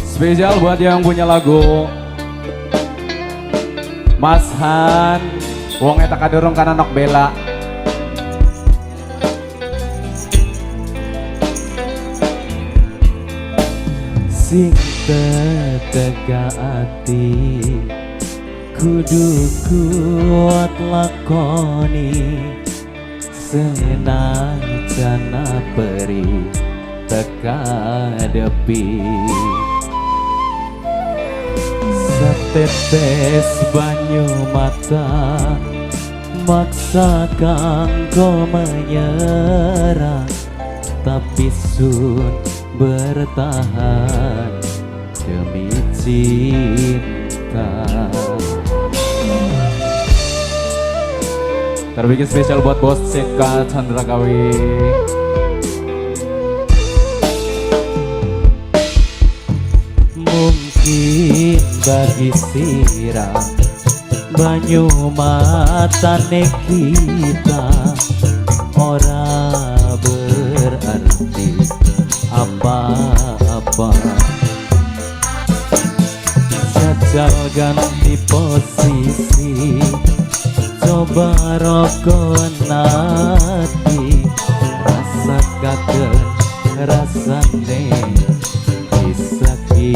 Spesial buat yang punya lagu Mas Han, wong eta kadurung kana nok bela. Sing tetega ati kudu kuat lakoni senang jana peri teka depi setetes banyu mata maksa kanggo menyerah tapi sun bertahan demi cinta. Terbikin spesial buat bos Seka Chandra Kawi. Mungkin bagi sirah banyu matane kita ora berarti apa-apa. Jajal ganti posisi, coba rokok nanti rasa kangen rasane disakiti.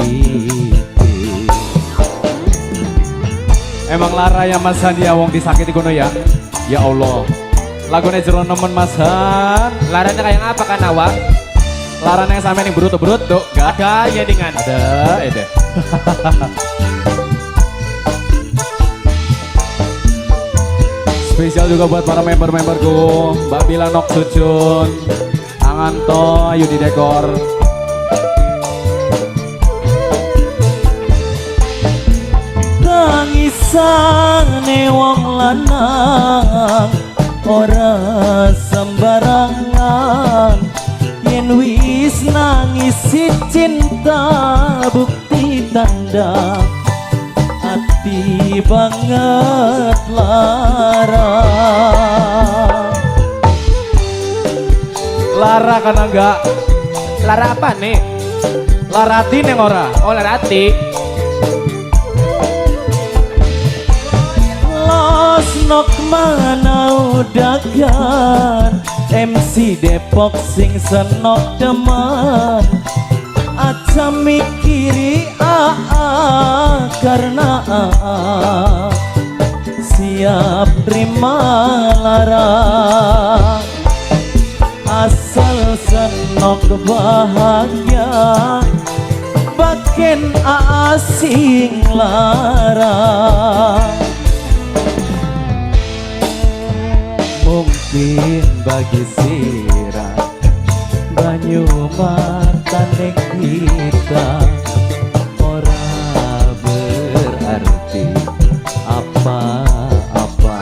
Emang lara ya Mas Han ya wong disakiti kono ya. Ya Allah. Lagunya jero nemen Mas Han. Laranya kayak apa kan awak? Laranya yang sampe ning berut-berut gak Ada ya dengan. ada ede. Spesial juga buat para member-memberku, Mbak Bila Nok Sucun, Anganto, Yudi Dekor. Tangisane wong lanang ora sembarangan, yen wis nangisi cinta bukti tanda hati banget Lara kan enggak? Lara apa nih? Larati neng ora? Oh Larati. Los nok mana udagan MC Depok sing senok demen aja mikiri karena siap terima lara asal senok bahagia baken asing lara. Mungkin bagi sirah banyu matane kita ora berarti apa-apa.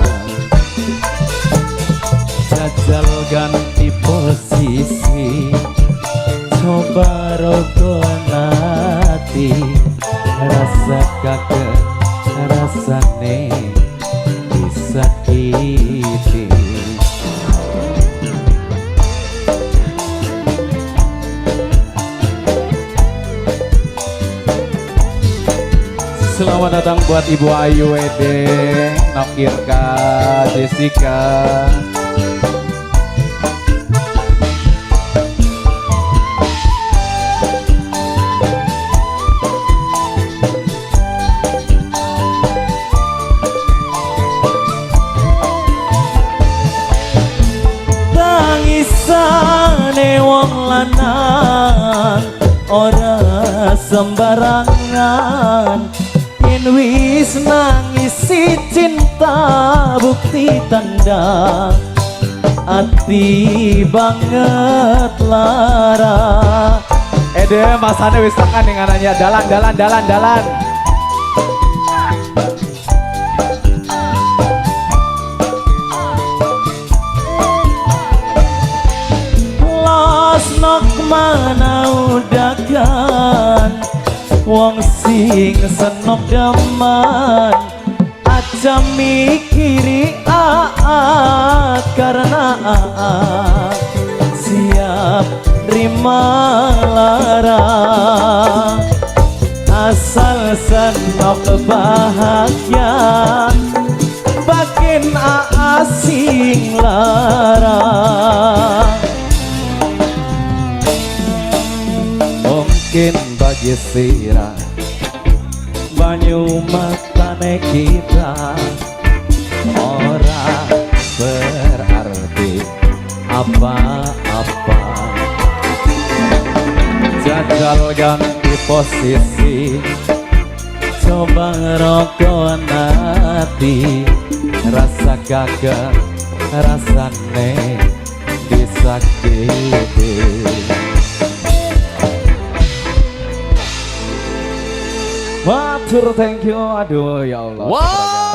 Jajal ganti posisi, coba rokok nanti rasa kangen rasane disakiti. Selamat datang buat Ibu Ayu Ede, Nokirka, Jessica. Tangisane wong lanang ora sembarangan, yen wis nangisi cinta bukti tanda hati banget lara. Ede masane wis tekan ning ananya dalan. Los nok mana udagan wong sing senok demen aja mikiri karena siap lara asal senok bahagia bakin asing lara mungkin bagi sira banyu matane kita ora berarti apa-apa jajal ganti posisi coba ngerokok nanti rasa gagal rasane disakiti matur thank you aduh ya Allah Wow.